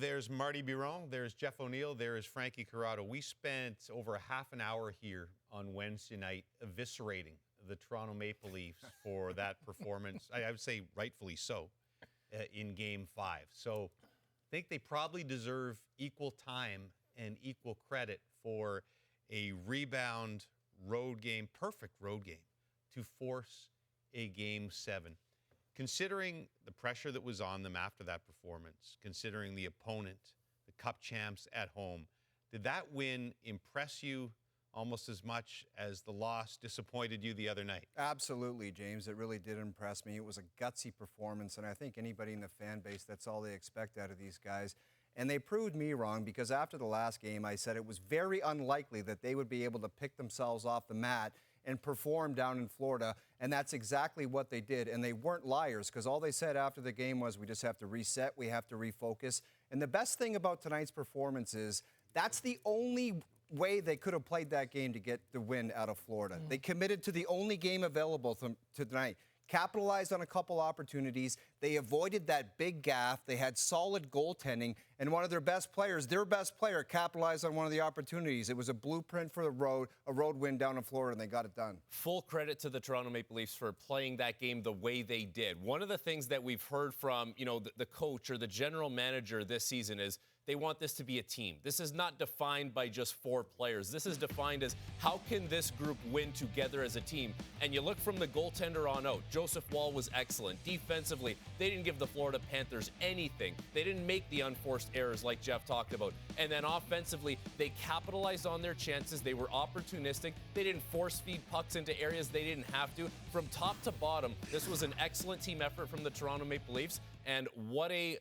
There's Marty Biron. There's Jeff O'Neill. There's Frankie Corrado. We spent over half an hour here on Wednesday night eviscerating the Toronto Maple Leafs for that performance. I would say rightfully so in Game 5. So I think they probably deserve equal time and equal credit for a rebound road game, perfect road game, to force a Game 7. Considering the pressure that was on them after that performance, considering the opponent, the Cup champs at home, did that win impress you almost as much as the loss disappointed you the other night? Absolutely, James. It really did impress me. It was a gutsy performance, and I think anybody in the fan base, that's all they expect out of these guys. And they proved me wrong, because after the last game, I said it was very unlikely that they would be able to pick themselves off the mat and perform down in Florida, and that's exactly what they did. And they weren't liars, because all they said after the game was, we just have to reset, we have to refocus. And the best thing about tonight's performance is that's the only way they could have played that game to get the win out of Florida. They committed to the only game available tonight. Capitalized on a couple opportunities. They avoided that big gaffe. They had solid goaltending, and one of their best players, their best player, capitalized on one of the opportunities. It was a blueprint for a road win down in Florida, and they got it done. Full credit to the Toronto Maple Leafs for playing that game the way they did. One of the things that we've heard from, the coach or the general manager this season is they want this to be a team. This is not defined by just 4 players. This is defined as how can this group win together as a team. And you look from the goaltender on out. Joseph Woll was excellent. Defensively, they didn't give the Florida Panthers anything. They didn't make the unforced errors like Jeff talked about. And then offensively, they capitalized on their chances. They were opportunistic. They didn't force feed pucks into areas they didn't have to. From top to bottom, this was an excellent team effort from the Toronto Maple Leafs. And what a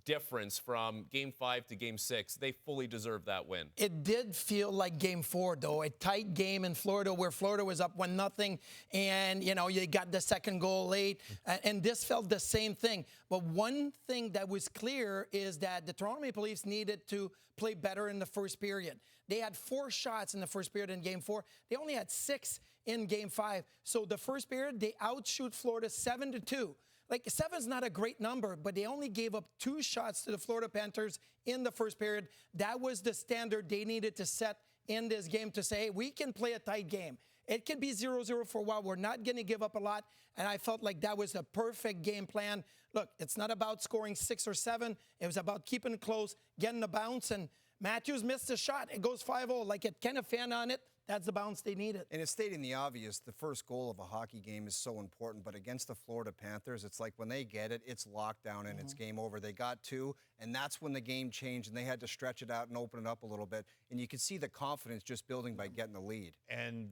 difference from Game 5 to Game 6. They fully deserve that win. It did feel like Game 4, though. A tight game in Florida where Florida was up 1-0, and, you got the second goal late. And this felt the same thing. But one thing that was clear is that the Toronto Maple Leafs needed to play better in the first period. They had 4 shots in the first period in Game 4. They only had 6 in Game 5. So the first period, they outshoot Florida 7-2. Like, 7's not a great number, but they only gave up 2 shots to the Florida Panthers in the first period. That was the standard they needed to set in this game to say, hey, we can play a tight game. It can be 0-0 for a while. We're not going to give up a lot. And I felt like that was a perfect game plan. Look, it's not about scoring 6 or 7. It was about keeping it close, getting the bounce. And Matthews missed a shot. It goes 5-0. Like, it kind of fan on it. That's the bounce they needed. And it's stating the obvious, the first goal of a hockey game is so important, but against the Florida Panthers, it's like when they get it, it's locked down and it's game over. They got 2, and that's when the game changed, and they had to stretch it out and open it up a little bit. And you could see the confidence just building by getting the lead. And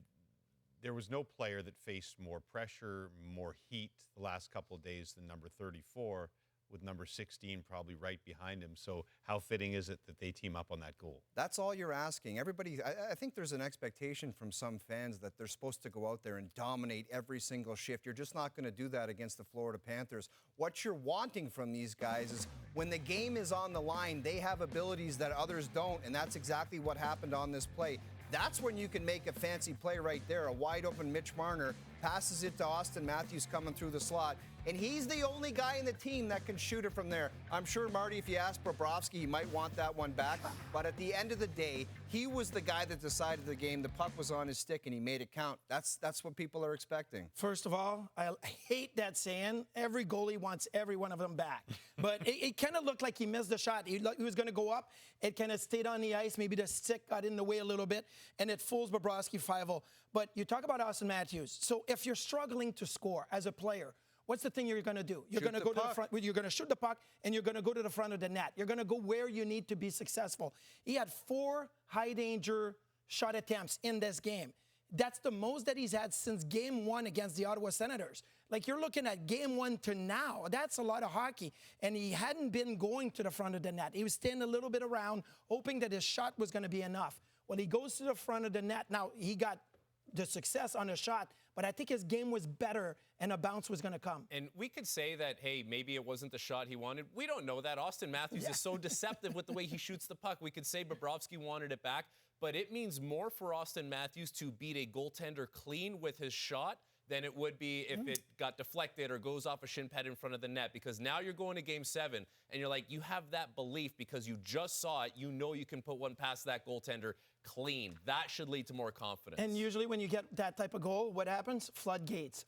there was no player that faced more pressure, more heat the last couple of days than number 34, with number 16 probably right behind him. So how fitting is it that they team up on that goal? That's all you're asking. Everybody, I think there's an expectation from some fans that they're supposed to go out there and dominate every single shift. You're just not going to do that against the Florida Panthers. What you're wanting from these guys is when the game is on the line, they have abilities that others don't, and that's exactly what happened on this play. That's when you can make a fancy play right there. A wide open Mitch Marner passes it to Auston Matthews coming through the slot. And he's the only guy in the team that can shoot it from there. I'm sure, Marty, if you ask Bobrovsky, he might want that one back. But at the end of the day, he was the guy that decided the game. The puck was on his stick, and he made it count. That's what people are expecting. First of all, I hate that saying. Every goalie wants every one of them back. But it kind of looked like he missed the shot. He was going to go up. It kind of stayed on the ice. Maybe the stick got in the way a little bit, and it fools Bobrovsky 5-0. But you talk about Auston Matthews. So if you're struggling to score as a player, what's the thing you're going to do? You're going to go to the front. You're going to shoot the puck, and you're going to go to the front of the net. You're going to go where you need to be successful. He had 4 high-danger shot attempts in this game. That's the most that he's had since Game 1 against the Ottawa Senators. Like, you're looking at Game 1 to now. That's a lot of hockey. And he hadn't been going to the front of the net. He was staying a little bit around, hoping that his shot was going to be enough. When he goes to the front of the net, now he got the success on a shot, but I think his game was better and a bounce was going to come. And we could say that, hey, maybe it wasn't the shot he wanted. We don't know that. Auston Matthews is so deceptive with the way he shoots the puck. We could say Bobrovsky wanted it back, but it means more for Auston Matthews to beat a goaltender clean with his shot than it would be if it got deflected or goes off a shin pad in front of the net, because now you're going to Game 7 and you're like, you have that belief because you just saw it. You know you can put one past that goaltender clean. That should lead to more confidence. And usually when you get that type of goal, what happens? Floodgates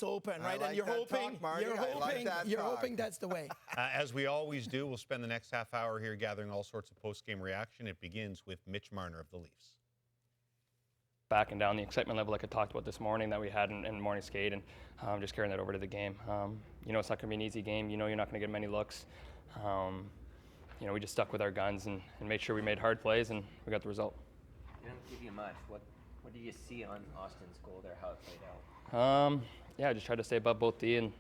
open, right? like and you're that hoping, talk, Marty. I like that you're talk. hoping that's the way. As we always do, we'll spend the next half hour here gathering all sorts of post-game reaction. It begins with Mitch Marner of the Leafs. Backing down the excitement level like I talked about this morning that we had in morning skate, and just carrying that over to the game. You know it's not going to be an easy game. You know you're not going to get many looks. You know we just stuck with our guns and made sure we made hard plays, and we got the result. It didn't give you much. What did you see on Auston's goal there, how it played out? Yeah, I just tried to stay above both D and,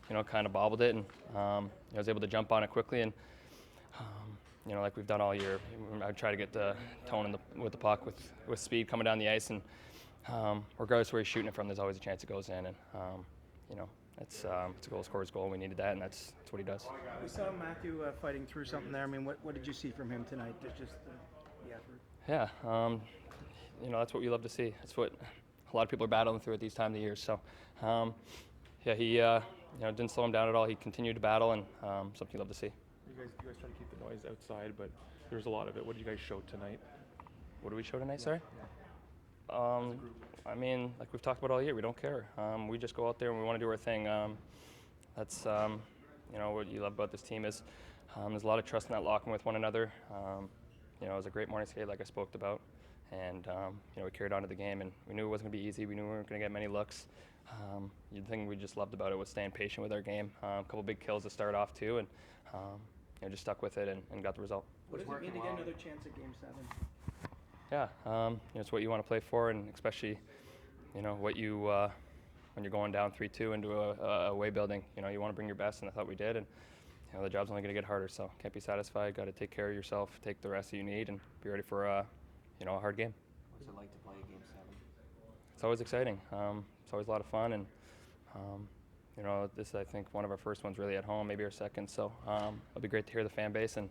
you know, kind of bobbled it, and I was able to jump on it quickly, and you know, like we've done all year, I try to get the tone with the puck with speed coming down the ice, and regardless where he's shooting it from, there's always a chance it goes in, and you know, it's a goal scorer's goal. We needed that, and that's what he does. We saw Matthew fighting through something there. I mean, what did you see from him tonight? Just the effort. Yeah, you know, that's what we love to see. That's what a lot of people are battling through at these time of the year. So, yeah, he you know, didn't slow him down at all. He continued to battle, and something you love to see. You guys try to keep the noise outside, but there's a lot of it. What did you guys show tonight? What did we show tonight, sorry? I mean, like we've talked about all year, we don't care. We just go out there and we want to do our thing. That's you know, what you love about this team is there's a lot of trust in that locker room with one another. You know, it was a great morning skate, like I spoke about, and you know, we carried on to the game, and we knew it wasn't going to be easy. We knew we weren't going to get many looks. The thing we just loved about it was staying patient with our game. A couple big kills to start off too, and you know, just stuck with it and got the result. What does it mean to get another chance at Game 7? Yeah, you know, it's what you want to play for, and especially, you know, what you when you're going down 3-2 into a away building, you know, you want to bring your best, and I thought we did, and you know, the job's only going to get harder, so can't be satisfied. Got to take care of yourself, take the rest that you need, and be ready for you know, a hard game. What's it like to play Game 7? It's always exciting. It's always a lot of fun, and you know, this is, I think, one of our first ones really at home, maybe our second. So it'll be great to hear the fan base, and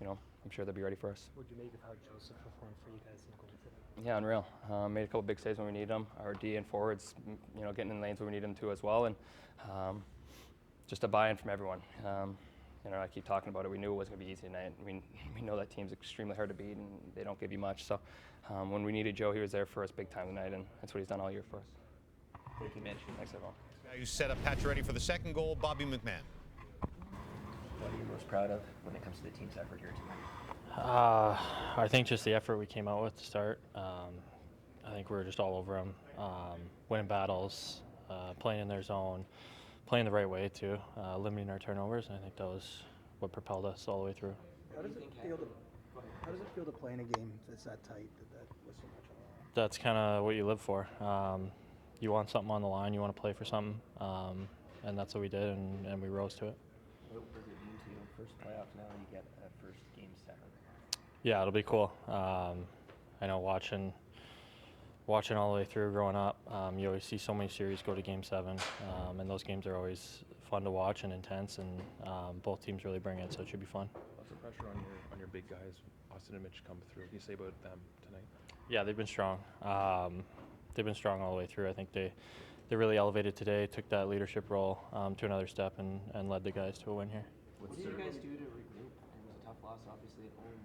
you know, I'm sure they'll be ready for us. What did you make of how Joseph performed for you guys in the goal today? Yeah, unreal. Made a couple big saves when we needed them. Our D and forwards, you know, getting in lanes when we need them to as well, and just a buy-in from everyone. You know, I keep talking about it. We knew it wasn't going to be easy tonight. We know that team's extremely hard to beat, and they don't give you much. So when we needed Joe, he was there for us big time tonight, and that's what he's done all year for us. Thank you, Mitch. Thanks, everyone. Now you set up Pacioretty for the second goal, Bobby McMahon. What are you most proud of when it comes to the team's effort here tonight? I think just the effort we came out with to start. I think we were just all over them, winning battles, playing in their zone, playing the right way too, limiting our turnovers. And I think that was what propelled us all the way through. How does it feel to play in a game that's that tight, that with so much on the line? That's kind of what you live for. You want something on the line, you want to play for something, and that's what we did, and we rose to it. What does it mean to you? First playoffs now, you get a first Game 7. Yeah, it'll be cool. I know watching all the way through growing up, you always see so many series go to Game 7, and those games are always fun to watch and intense, and both teams really bring it, so it should be fun. Lots of pressure on your big guys. Auston and Mitch come through. What do you say about them tonight? Yeah, they've been strong. They've been strong all the way through. I think they really elevated today, took that leadership role to another step, and led the guys to a win here. What did you guys do to regroup? It was a tough loss, obviously, at home.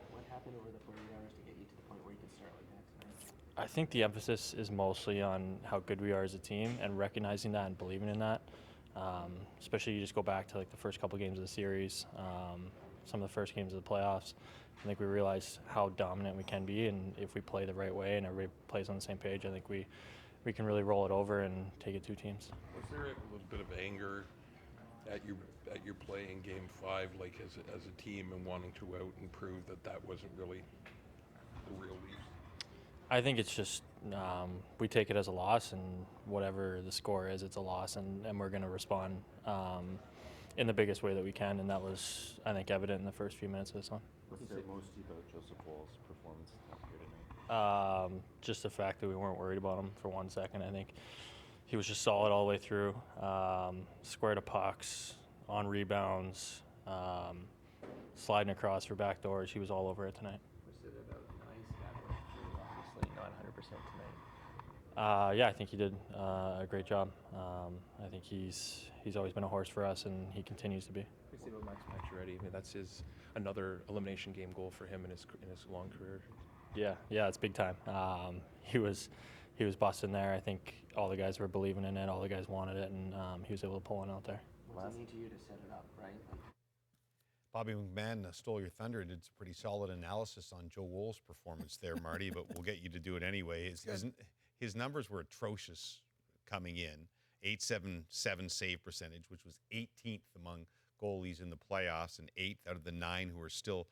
What happened over the 48 hours to get you to the point where you can start like that tonight? I think the emphasis is mostly on how good we are as a team and recognizing that and believing in that. Especially you just go back to like the first couple games of the series, some of the first games of the playoffs. I think we realized how dominant we can be, and if we play the right way and everybody plays on the same page, I think we can really roll it over and take it 2 teams. Was there a little bit of anger at your play in Game 5, like as a team, and wanting to out and prove that wasn't really the real Leafs? I think it's just we take it as a loss, and whatever the score is, it's a loss, and we're going to respond in the biggest way that we can, and that was, I think, evident in the first few minutes of this one. What's there most about Joseph Woll's performance here tonight? Just the fact that we weren't worried about him for 1 second. I think he was just solid all the way through, square to pucks, on rebounds, sliding across for back doors. He was all over it tonight. Was it about nice that obviously not 100% tonight? Yeah, I think he did a great job. I think he's always been a horse for us, and he continues to be. What do you say about Max Pacioretty? I mean, that's another elimination game goal for him in his long career. Yeah, it's big time. He was busting there. I think all the guys were believing in it. All the guys wanted it, and he was able to pull one out there. What's it mean to you to set it up, right? Like, Bobby McMahon stole your thunder and did some pretty solid analysis on Joe Woll's performance there, Marty, but we'll get you to do it anyway. His numbers were atrocious coming in. 877 save percentage, which was 18th among goalies in the playoffs and 8th out of the 9 who are still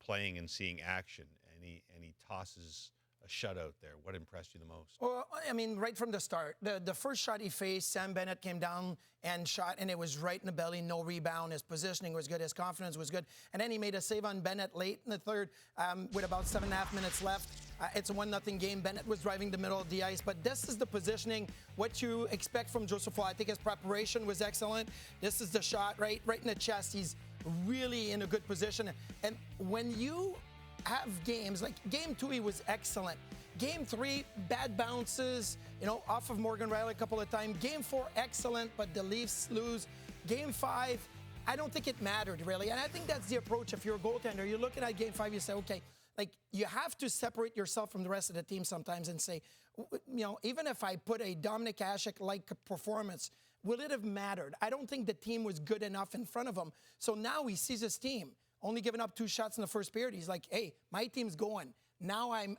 playing and seeing action. And he tosses a shutout there. What impressed you the most? Well, I mean, right from the start, the first shot he faced, Sam Bennett came down and shot, and it was right in the belly, no rebound. His positioning was good, his confidence was good, and then he made a save on Bennett late in the third with about 7.5 minutes left. It's a 1-0 game. Bennett was driving the middle of the ice, but this is the positioning, what you expect from Joseph Woll. I think his preparation was excellent. This is the shot right in the chest. He's really in a good position, and when you have games like Game 2, he was excellent. Game 3, bad bounces, off of Morgan Riley a couple of times. Game 4, excellent, but the Leafs lose. Game 5, I don't think it mattered really, and I think that's the approach. If you're a goaltender, you're looking at Game 5, you say, okay, like you have to separate yourself from the rest of the team sometimes and say, even if I put a Dominic Hasek-like performance, will it have mattered? I don't think the team was good enough in front of him. So now he sees his team only giving up 2 shots in the first period. He's like, hey, my team's going. Now I'm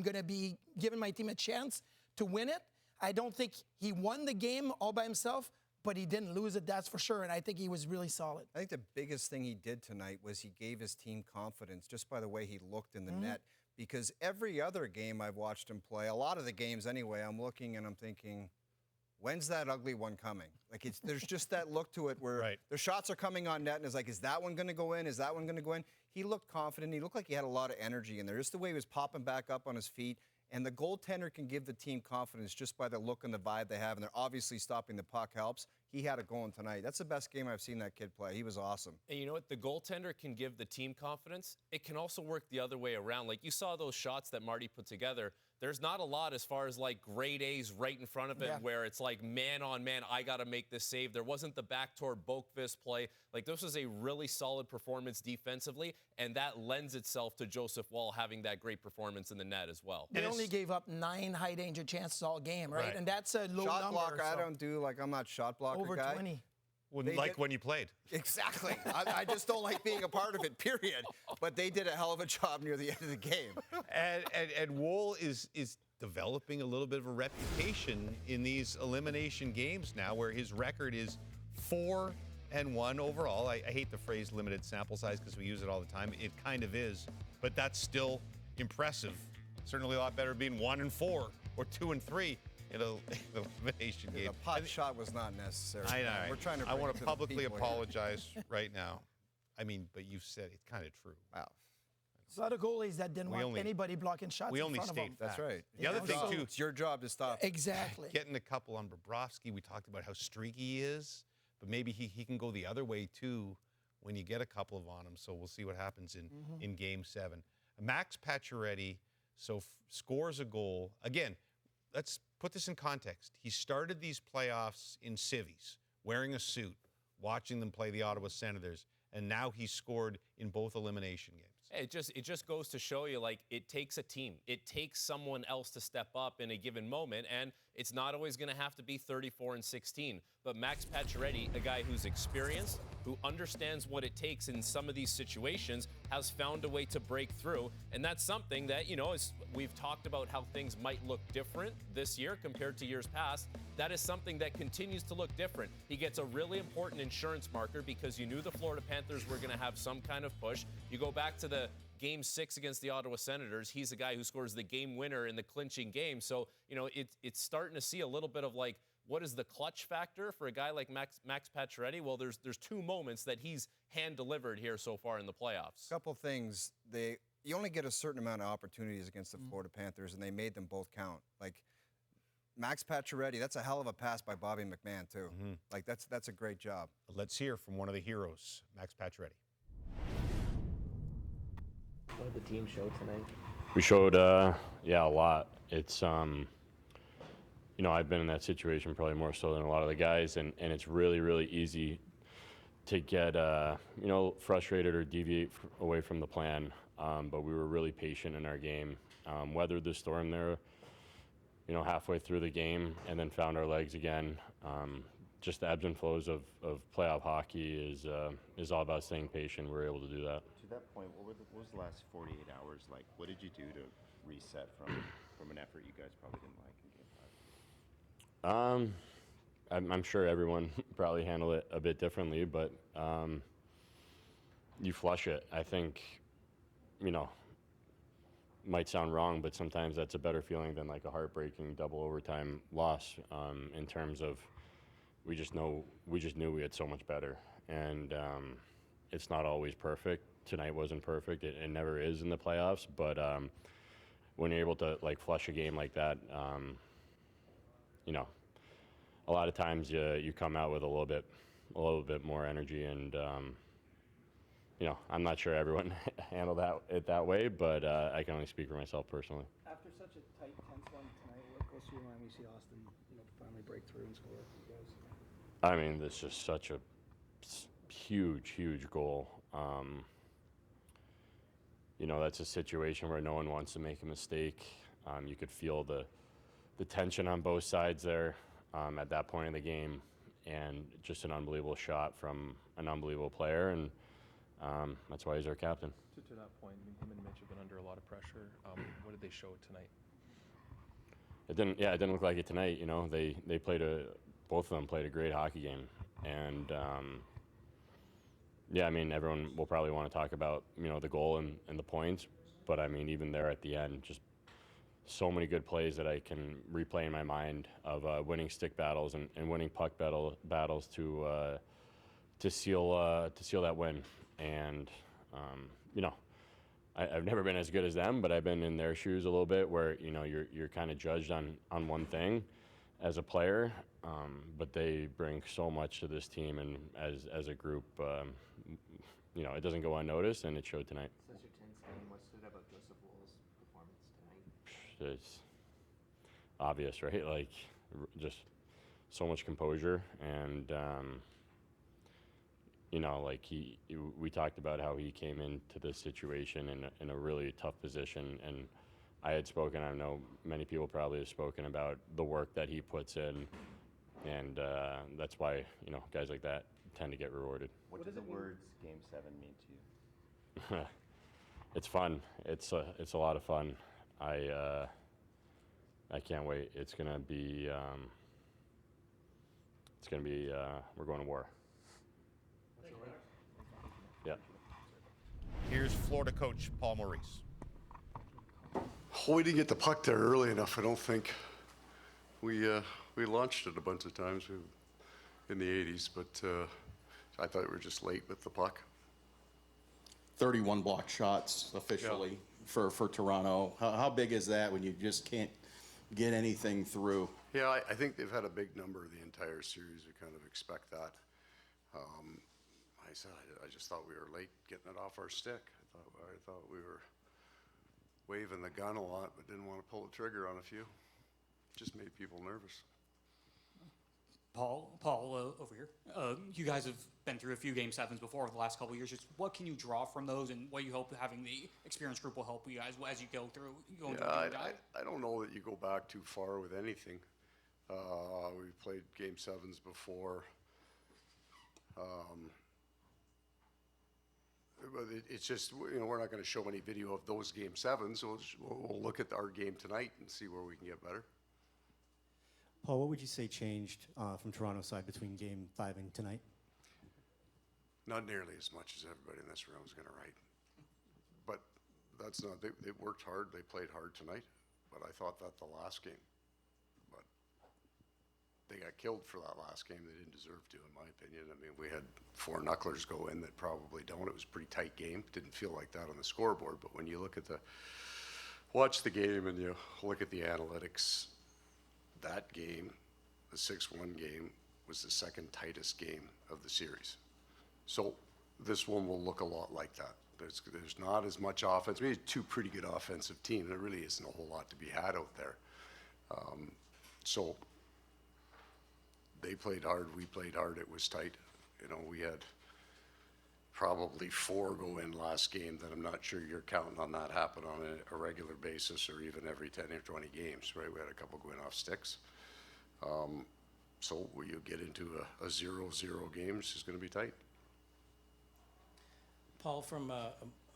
going to be giving my team a chance to win it. I don't think he won the game all by himself, but he didn't lose it, that's for sure. And I think he was really solid. I think the biggest thing he did tonight was he gave his team confidence just by the way he looked in the net. Because every other game I've watched him play, a lot of the games anyway, I'm looking and I'm thinking, when's that ugly one coming? Like there's just that look to it where the shots are coming on net and it's like, is that one going to go in? Is that one going to go in? He looked confident. He looked like he had a lot of energy in there. Just the way he was popping back up on his feet. And the goaltender can give the team confidence just by the look and the vibe they have. And they're obviously stopping the puck helps. He had it going tonight. That's the best game I've seen that kid play. He was awesome. And you know what? The goaltender can give the team confidence. It can also work the other way around. Like you saw those shots that Marty put together. There's not a lot as far as like grade A's right in front of it where it's like man on man, I got to make this save. There wasn't the back toward Boqvist play. Like this was a really solid performance defensively, and that lends itself to Joseph Woll having that great performance in the net as well. They only gave up 9 high danger chances all game, right? And that's a low shot number. Blocker, I don't do, like I'm not shot blocker over guy. 20. When you played. Exactly. I just don't like being a part of it, period. But they did a hell of a job near the end of the game. And Woll is developing a little bit of a reputation in these elimination games now where his record is 4-1 overall. I hate the phrase limited sample size because we use it all the time. It kind of is, but that's still impressive. Certainly a lot better being 1-4 or 2-3. In an elimination game. The pot shot was not necessary. I know. We're trying to. I want to publicly people apologize right now. I mean, but you said it's kind of true. Wow. There's a lot of goalies that didn't want anybody blocking shots in front of them. That's right. The other thing, too. It's your job to stop. Exactly. Getting a couple on Bobrovsky, we talked about how streaky he is, but maybe he can go the other way, too, when you get a couple of on him. So we'll see what happens in Game 7. Max Pacioretty scores a goal. Again, let's put this in context. He started these playoffs in civvies, wearing a suit, watching them play the Ottawa Senators, and now he's scored in both elimination games. It just goes to show you, like, it takes a team. It takes someone else to step up in a given moment, and it's not always going to have to be 34-16. But Max Pacioretty, a guy who's experienced, who understands what it takes in some of these situations, has found a way to break through. And that's something that, as we've talked about how things might look different this year compared to years past. That is something that continues to look different. He gets a really important insurance marker because you knew the Florida Panthers were going to have some kind of push. You go back to the Game 6 against the Ottawa Senators. He's the guy who scores the game winner in the clinching game. So, it's starting to see a little bit of like, what is the clutch factor for a guy like Max Pacioretty? Well, there's 2 moments that he's hand-delivered here so far in the playoffs. A couple things. You only get a certain amount of opportunities against the Florida Panthers, and they made them both count. Like, Max Pacioretty, that's a hell of a pass by Bobby McMahon, too. Like, that's a great job. Let's hear from one of the heroes, Max Pacioretty. What did the team show tonight? We showed, a lot. It's I've been in that situation probably more so than a lot of the guys, and it's really, really easy to get, frustrated or deviate away from the plan. But we were really patient in our game, weathered the storm there, halfway through the game, and then found our legs again. Just the ebbs and flows of playoff hockey is all about staying patient. We're able to do that. To that point, what was the last 48 hours like? What did you do to reset from an effort you guys probably didn't like in Game 5? I'm sure everyone probably handled it a bit differently, but you flush it. I think, might sound wrong, but sometimes that's a better feeling than like a heartbreaking double overtime loss. In terms of, we just knew we had so much better, and it's not always perfect. Tonight wasn't perfect. It never is in the playoffs, but when you're able to like flush a game like that, a lot of times you come out with a little bit more energy, and I'm not sure everyone handled it that way, but I can only speak for myself personally. After such a tight, tense one tonight, what goes through your mind when you see Auston, finally break through and score for you guys? I mean, this is such a huge, huge goal. That's a situation where no one wants to make a mistake. You could feel the tension on both sides there at that point in the game, and just an unbelievable shot from an unbelievable player, and that's why he's our captain. To that point, I mean, him and Mitch have been under a lot of pressure. What did they show tonight? It didn't look like it tonight. They played both of them played a great hockey game, and everyone will probably want to talk about the goal and the points, but I mean, even there at the end, just so many good plays that I can replay in my mind of winning stick battles and winning puck battles to seal that win. And I've never been as good as them, but I've been in their shoes a little bit, where you're kind of judged on one thing as a player, but they bring so much to this team, and as a group, it doesn't go unnoticed, and it showed tonight. Such a tense game. What stood out about Joseph Woll's performance tonight? It's obvious, right? Like, just so much composure, and we talked about how he came into this situation in a really tough position, and I had spoken, I know many people probably have spoken about the work that he puts in, and that's why guys like that tend to get rewarded. What do the words Game 7 mean to you? It's fun. It's a lot of fun. I can't wait. It's gonna be we're going to war. Yeah. Here's Florida coach Paul Maurice. We didn't get the puck there early enough, I don't think. We launched it a bunch of times in the 80s, but I thought we were just late with the puck. 31 block shots officially for Toronto. How big is that when you just can't get anything through? Yeah, I think they've had a big number the entire series. We kind of expect that. I just thought we were late getting it off our stick. I thought we were waving the gun a lot, but didn't want to pull the trigger on a few. Just made people nervous. Paul, over here. You guys have been through a few Game 7s before the last couple of years. Just what can you draw from those, and what you hope having the experienced group will help you guys as you go through? I don't know that you go back too far with anything. We've played Game 7s before. But it's just, we're not going to show any video of those Game 7s, so we'll look at our game tonight and see where we can get better. Paul, what would you say changed from Toronto's side between Game 5 and tonight? Not nearly as much as everybody in this room is going to write. But that's not, they worked hard, they played hard tonight, but I thought that the last game. But they got killed for that last game. They didn't deserve to, in my opinion. I mean, we had 4 knucklers go in that probably don't. It was a pretty tight game. Didn't feel like that on the scoreboard, but when you look at watch the game and you look at the analytics, that game, the 6-1 game, was the second tightest game of the series. So this one will look a lot like that. There's not as much offense. We had 2 pretty good offensive teams. There really isn't a whole lot to be had out there. So they played hard, we played hard, it was tight. You know, we had probably 4 go in last game that I'm not sure you're counting on that happen on a regular basis or even every 10 or 20 games, right? We had a couple going off sticks. So where you get into a 0-0 games is going to be tight. Paul, from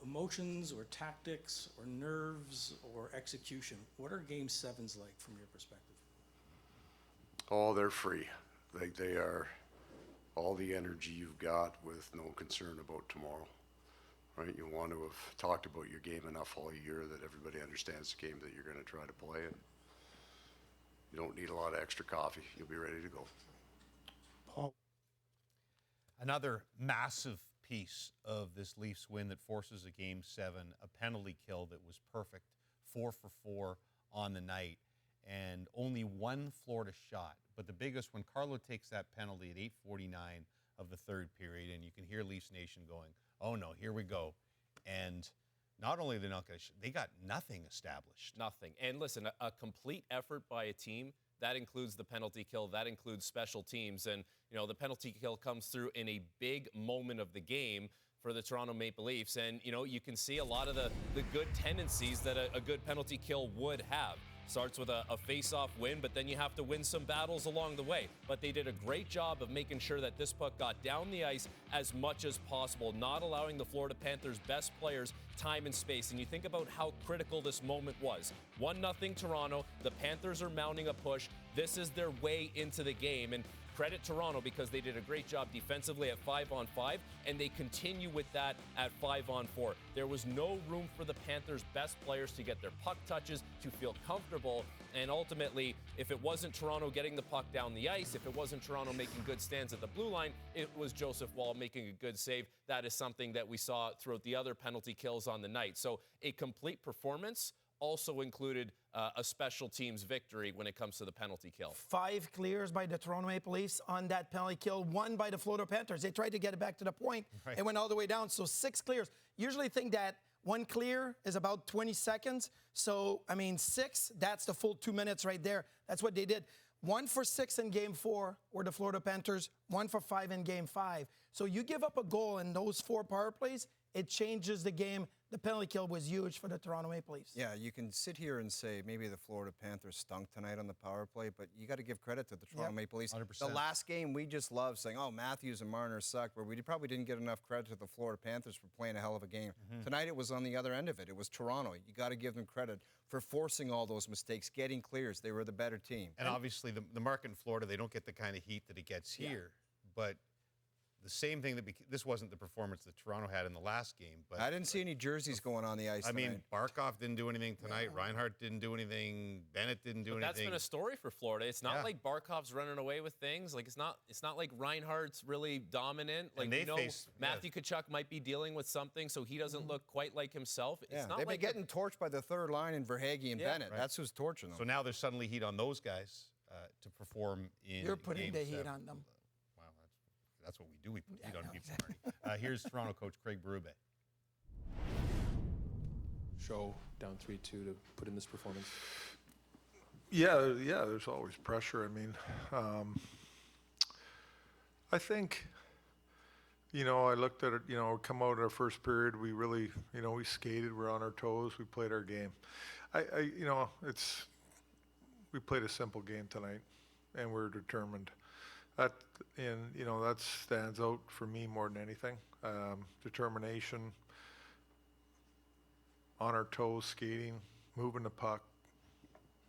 emotions or tactics or nerves or execution, what are game 7s like from your perspective? Oh, they're free. They are all the energy you've got with no concern about tomorrow, right? You want to have talked about your game enough all year that everybody understands the game that you're going to try to play, and you don't need a lot of extra coffee. You'll be ready to go. Paul. Another massive piece of this Leafs win that forces a Game 7, a penalty kill that was perfect, 4 for 4 on the night, and only one Florida shot. But the biggest one, Carlo takes that penalty at 8:49 of the third period, and you can hear Leafs Nation going, oh no, here we go. And not only are they not going to, they got nothing established. Nothing. And listen, a complete effort by a team, that includes the penalty kill, that includes special teams. And, you know, the penalty kill comes through in a big moment of the game for the Toronto Maple Leafs. And, you know, you can see a lot of the good tendencies that a good penalty kill would have. Starts with a face-off win, but then you have to win some battles along the way. But they did a great job of making sure that this puck got down the ice as much as possible, not allowing the Florida Panthers' best players time and space. And you think about how critical this moment was. 1-0 Toronto. The Panthers are mounting a push. This is their way into the game. And credit Toronto because they did a great job defensively at 5-on-5, and they continue with that at 5-on-4. There was no room for the Panthers' best players to get their puck touches, to feel comfortable, and ultimately, if it wasn't Toronto getting the puck down the ice, if it wasn't Toronto making good stands at the blue line, it was Joseph Woll making a good save. That is something that we saw throughout the other penalty kills on the night. So a complete performance also included a special teams victory when it comes to the penalty kill. 5 clears by the Toronto Maple Leafs on that penalty kill, 1 by the Florida Panthers. They tried to get it back to the point. Right. It went all the way down, so 6 clears. Usually think that 1 clear is about 20 seconds. So, I mean, 6, that's the full 2 minutes right there. That's what they did. 1 for 6 in Game 4 were the Florida Panthers, 1 for 5 in Game 5. So you give up a goal in those 4 power plays, it changes the game. The penalty kill was huge for the Toronto Maple Leafs. Yeah, you can sit here and say maybe the Florida Panthers stunk tonight on the power play, but you got to give credit to the Toronto Maple Leafs. 100%. The last game, we just loved saying, oh, Matthews and Marner suck, but we probably didn't get enough credit to the Florida Panthers for playing a hell of a game. Tonight, it was on the other end of it. It was Toronto. You got to give them credit for forcing all those mistakes, getting clears. They were the better team. And obviously, the market in Florida, they don't get the kind of heat that it gets here, but the same thing this wasn't the performance that Toronto had in the last game. But I didn't see any jerseys going on the ice tonight. I mean, Barkov didn't do anything tonight. Reinhart didn't do anything. Bennett didn't do anything. That's been a story for Florida. It's not like Barkov's running away with things. Like it's not like Reinhart's really dominant. Like Matthew Tkachuk might be dealing with something, so he doesn't look quite like himself. It's not they've like been getting torched by the third line in Verhaeghe and Bennett. Right. That's who's torching them. So now there's suddenly heat on those guys to perform in. You're putting the Game 7. heat on them. That's what we do. We put heat on people, Marty. Here's Toronto coach Craig Berube. Show down 3-2 to put in this performance. Yeah, there's always pressure. I mean, I think, I looked at it, come out in our first period, we really, we skated, we're on our toes, we played our game. We played a simple game tonight, and we're determined. That stands out for me more than anything. Determination, on our toes, skating, moving the puck,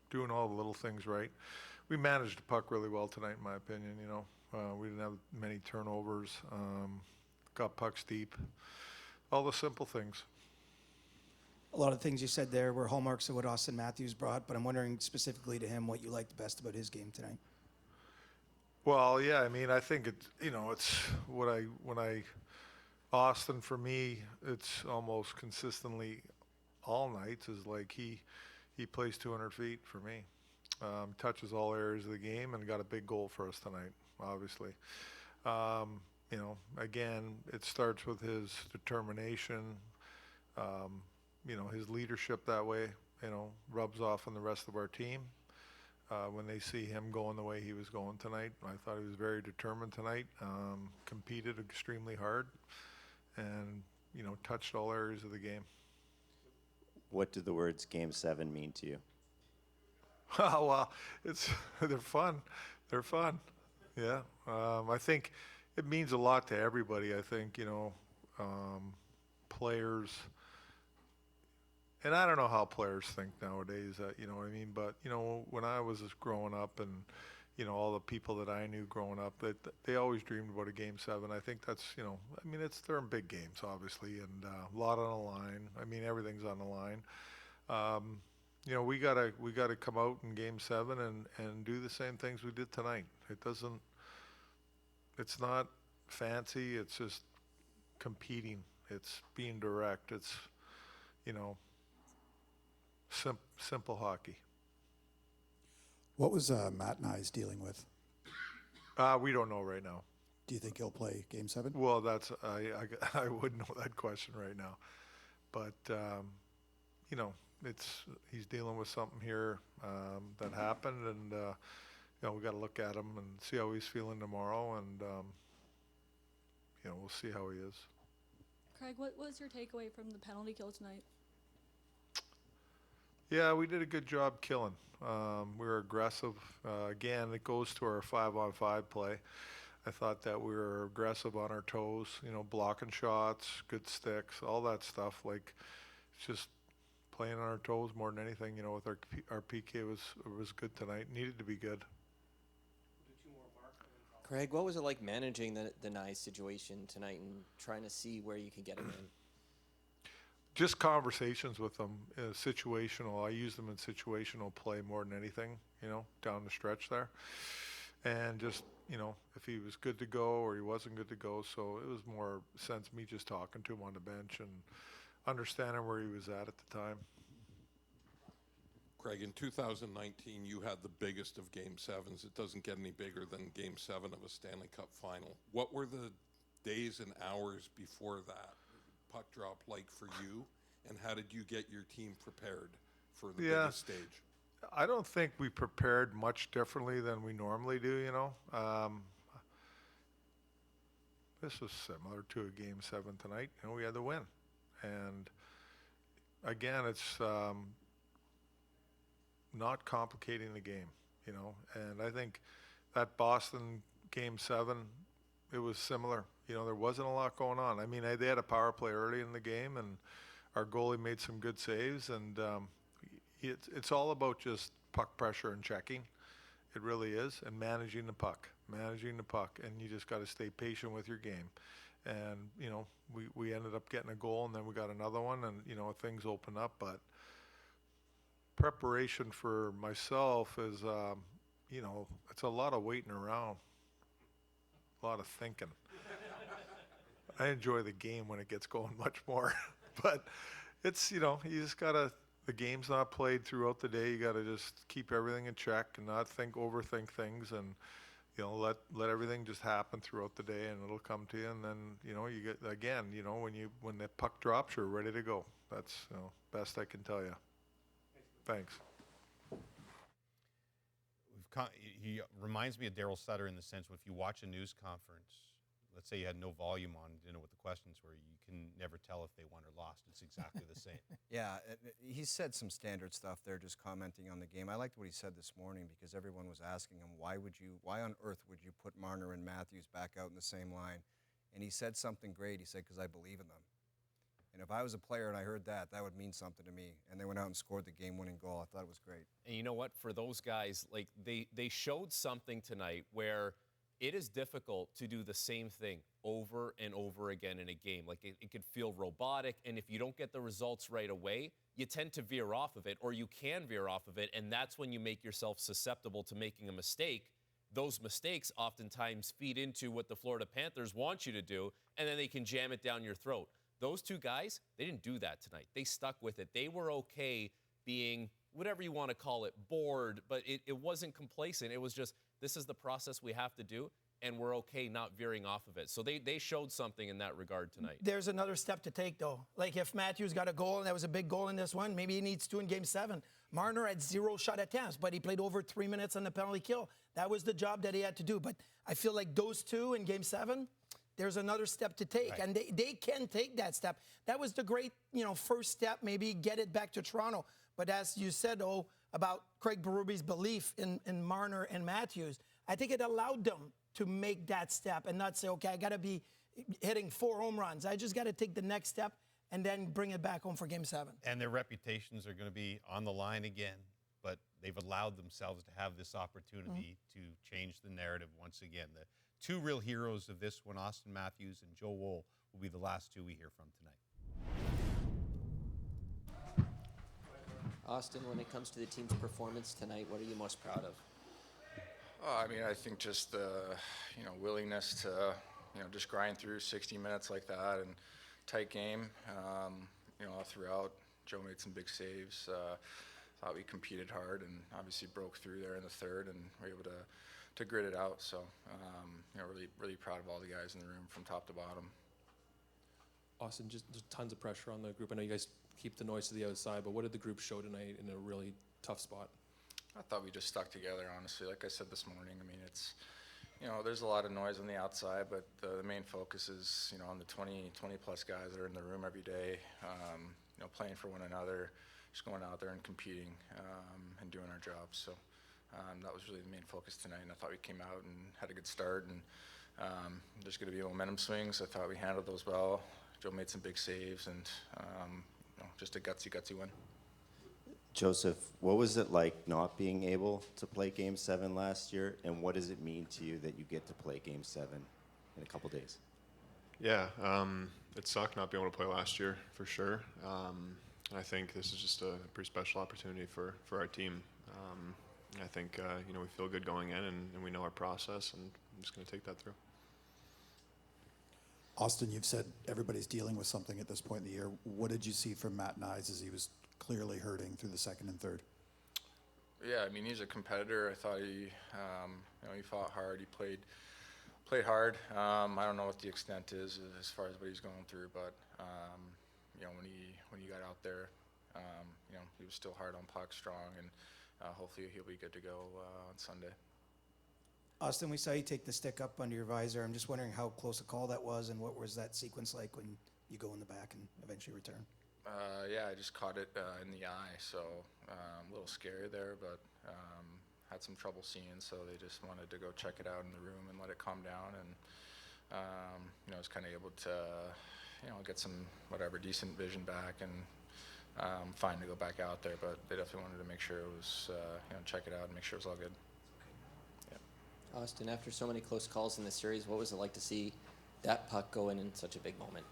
doing all the little things right. We managed the puck really well tonight, in my opinion. We didn't have many turnovers, got pucks deep, all the simple things. A lot of things you said there were hallmarks of what Auston Matthews brought, but I'm wondering specifically to him what you liked best about his game tonight. Well, yeah, I mean, I think it's Auston for me, it's almost consistently all nights is like he plays 200 feet for me. Touches all areas of the game and got a big goal for us tonight, obviously. Again, it starts with his determination, his leadership that way, rubs off on the rest of our team. when they see him going the way he was going tonight. I thought he was very determined tonight, competed extremely hard, and, you know, touched all areas of the game. What do the words Game 7 mean to you? Oh, well, they're fun. They're fun. Yeah. I think it means a lot to everybody. I think, you know, players, and I don't know how players think nowadays, you know what I mean? But, you know, when I was just growing up and, you know, all the people that I knew growing up, that they always dreamed about a Game 7. I think that's, you know, I mean, they're in big games, obviously, and a lot on the line. I mean, everything's on the line. You know, we gotta come out in Game 7 and do the same things we did tonight. It's not fancy. It's just competing. It's being direct. It's, you know, simple hockey. What was Matt Nyes dealing with? We don't know right now. Do you think he'll play Game 7? Well, I wouldn't know that question right now, but you know, he's dealing with something here that happened, and you know, we got to look at him and see how he's feeling tomorrow, and you know, we'll see how he is. Craig, what was your takeaway from the penalty kill tonight? Yeah, we did a good job killing. We were aggressive. Again, it goes to our 5-on-5 play. I thought that we were aggressive on our toes, you know, blocking shots, good sticks, all that stuff. Like, it's just playing on our toes more than anything. You know, with our PK was good tonight. Needed to be good. Craig, what was it like managing the Nyes situation tonight and trying to see where you could get him in? Just conversations with them, situational. I use them in situational play more than anything, you know, down the stretch there. And just, you know, if he was good to go or he wasn't good to go. So it was more sense me just talking to him on the bench and understanding where he was at the time. Craig, in 2019, you had the biggest of Game 7s. It doesn't get any bigger than Game 7 of a Stanley Cup final. What were the days and hours before that puck drop like for you, and how did you get your team prepared for the biggest stage? I don't think we prepared much differently than we normally do, you know. This was similar to a Game 7 tonight. You know, we had to win. And again, it's not complicating the game, you know. And I think that Boston Game 7, it was similar. You know, there wasn't a lot going on. I mean, they had a power play early in the game, and our goalie made some good saves. And it's all about just puck pressure and checking. It really is, and managing the puck. And you just got to stay patient with your game. And, you know, we ended up getting a goal, and then we got another one, and, you know, things open up. But preparation for myself is, you know, it's a lot of waiting around, a lot of thinking. I enjoy the game when it gets going much more. But it's, you know, you just got to, the game's not played throughout the day. You got to just keep everything in check and not overthink things, and, you know, let everything just happen throughout the day, and it'll come to you. And then, you know, you get, again, you know, when the puck drops, you're ready to go. That's, you know, best I can tell you. Thanks. He reminds me of Daryl Sutter in the sense if you watch a news conference, let's say you had no volume on, you know what the questions were, you can never tell if they won or lost. It's exactly the same. Yeah, he said some standard stuff there, just commenting on the game. I liked what he said this morning because everyone was asking him, why on earth would you put Marner and Matthews back out in the same line? And he said something great. He said, because I believe in them. And if I was a player and I heard that, that would mean something to me. And they went out and scored the game-winning goal. I thought it was great. And you know what? For those guys, like they showed something tonight where it is difficult to do the same thing over and over again in a game. Like it could feel robotic, and if you don't get the results right away, you tend to veer off of it, or you can veer off of it, and that's when you make yourself susceptible to making a mistake. Those mistakes oftentimes feed into what the Florida Panthers want you to do, and then they can jam it down your throat. Those two guys, they didn't do that tonight. They stuck with it. They were okay being, whatever you want to call it, bored, but it wasn't complacent. It was just, this is the process we have to do. and we're okay not veering off of it. So they showed something in that regard tonight. There's another step to take, though. Like if Matthews got a goal and that was a big goal in this one, maybe he needs to in Game 7. Marner had 0 shot attempts, but he played over 3 minutes on the penalty kill. That was the job that he had to do. But I feel like those two in Game 7, there's another step to take, and they can take that step. That was the great, first step, maybe get it back to Toronto. But as you said, about Craig Berube's belief in Marner and Matthews, I think it allowed them to make that step and not say, okay, I got to be hitting 4 home runs. I just got to take the next step and then bring it back home for Game 7. And their reputations are going to be on the line again, but they've allowed themselves to have this opportunity to change the narrative once again. The two real heroes of this one, Auston Matthews and Joe Woll, will be the last two we hear from tonight. Auston, when it comes to the team's performance tonight, what are you most proud of? I mean, I think just the willingness to just grind through 60 minutes like that and tight game. Throughout, Joe made some big saves. Thought we competed hard and obviously broke through there in the third and were able to grit it out. So, really proud of all the guys in the room from top to bottom. Auston, just tons of pressure on the group. I know you guys keep the noise to the outside, but what did the group show tonight in a really tough spot? I thought we just stuck together, honestly. Like I said this morning, I mean, it's, there's a lot of noise on the outside, but the main focus is, on the 20 plus guys that are in the room every day, playing for one another, just going out there and competing and doing our jobs. So that was really the main focus tonight, and I thought we came out and had a good start, and there's going to be momentum swings. I thought we handled those well. Joe made some big saves, and just a gutsy win. Joseph, what was it like not being able to play Game 7 last year, and what does it mean to you that you get to play Game 7 in a couple days? Yeah, it sucked not being able to play last year, for sure. I think this is just a pretty special opportunity for our team. I think, we feel good going in, and we know our process, and I'm just going to take that through. Auston, you've said everybody's dealing with something at this point in the year. What did you see from Matt Nyes as he was clearly hurting through the second and third? Yeah, I mean, he's a competitor. I thought he fought hard. He played hard. I don't know what the extent is as far as what he's going through, but when he got out there, he was still hard on puck, strong, and hopefully he'll be good to go on Sunday. Auston, we saw you take the stick up under your visor. I'm just wondering how close a call that was, and what was that sequence like when you go in the back and eventually return? Yeah, I just caught it in the eye, so a little scary there, but had some trouble seeing, so they just wanted to go check it out in the room and let it calm down, and I was kind of able to get some decent vision back, and fine to go back out there, but they definitely wanted to make sure it was check it out and make sure it was all good. Yeah. Auston, after so many close calls in the series, what was it like to see that puck go in such a big moment?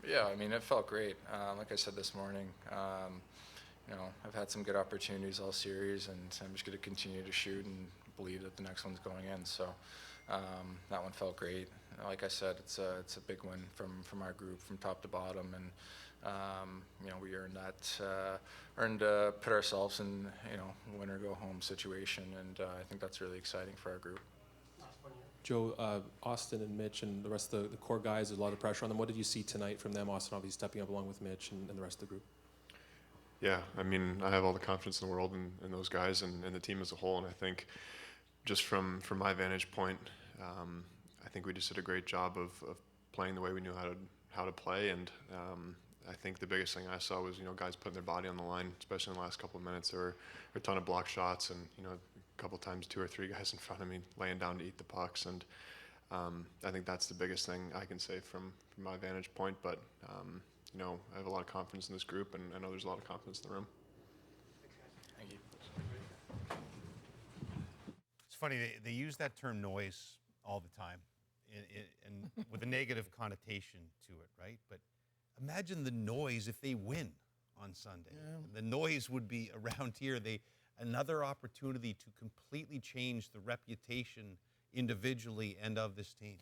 Yeah, I mean, it felt great. Like I said this morning, I've had some good opportunities all series, and I'm just going to continue to shoot and believe that the next one's going in. So that one felt great. Like I said, it's a big win from our group, from top to bottom, and we earned to put ourselves in win or go home situation, and I think that's really exciting for our group. Joe, Auston and Mitch and the rest of the core guys, there's a lot of pressure on them. What did you see tonight from them? Auston obviously stepping up along with Mitch and the rest of the group. Yeah, I mean, I have all the confidence in the world in those guys and the team as a whole, and I think just from my vantage point, I think we just did a great job of playing the way we knew how to play, and I think the biggest thing I saw was guys putting their body on the line, especially in the last couple of minutes. There were a ton of block shots, and a couple times 2 or 3 guys in front of me laying down to eat the pucks, and I think that's the biggest thing I can say from my vantage point. But I have a lot of confidence in this group, and I know there's a lot of confidence in the room. Thank you. It's funny, they use that term noise all the time, and with a negative connotation to it, right? But imagine the noise if they win on Sunday. Yeah. The noise would be around here. Another opportunity to completely change the reputation individually and of this team.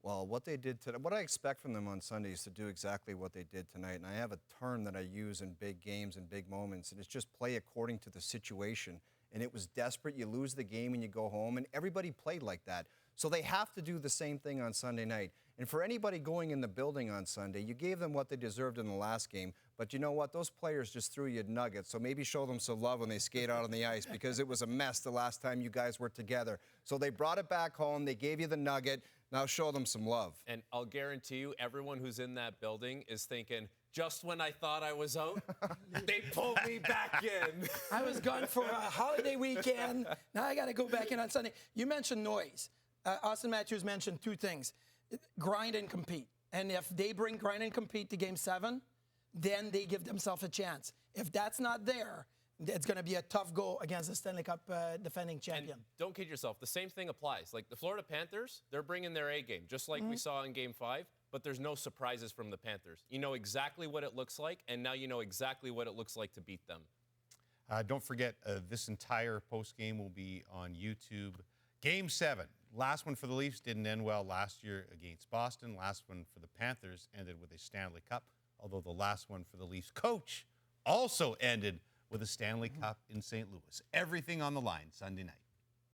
Well, what they did today, what I expect from them on Sunday is to do exactly what they did tonight. And I have a term that I use in big games and big moments, and it's just play according to the situation. And it was desperate. You lose the game and you go home, and everybody played like that. So they have to do the same thing on Sunday night. And for anybody going in the building on Sunday, you gave them what they deserved in the last game. But you know what? Those players just threw you nuggets. So maybe show them some love when they skate out on the ice, because it was a mess the last time you guys were together. So they brought it back home. They gave you the nugget. Now show them some love. And I'll guarantee you, everyone who's in that building is thinking, just when I thought I was out, they pulled me back in. I was gone for a holiday weekend. Now I got to go back in on Sunday. You mentioned noise. Auston Matthews mentioned two things: grind and compete. And if they bring grind and compete to Game 7, then they give themselves a chance. If that's not there, it's going to be a tough go against the Stanley Cup defending champion. And don't kid yourself. The same thing applies. Like the Florida Panthers, they're bringing their A game, just like we saw in Game 5. But there's no surprises from the Panthers. You know exactly what it looks like, and now you know exactly what it looks like to beat them. Don't forget, this entire postgame will be on YouTube. Game 7, last one for the Leafs, didn't end well last year against Boston. Last one for the Panthers ended with a Stanley Cup, although the last one for the Leafs coach also ended with a Stanley Cup in St. Louis. Everything on the line Sunday night.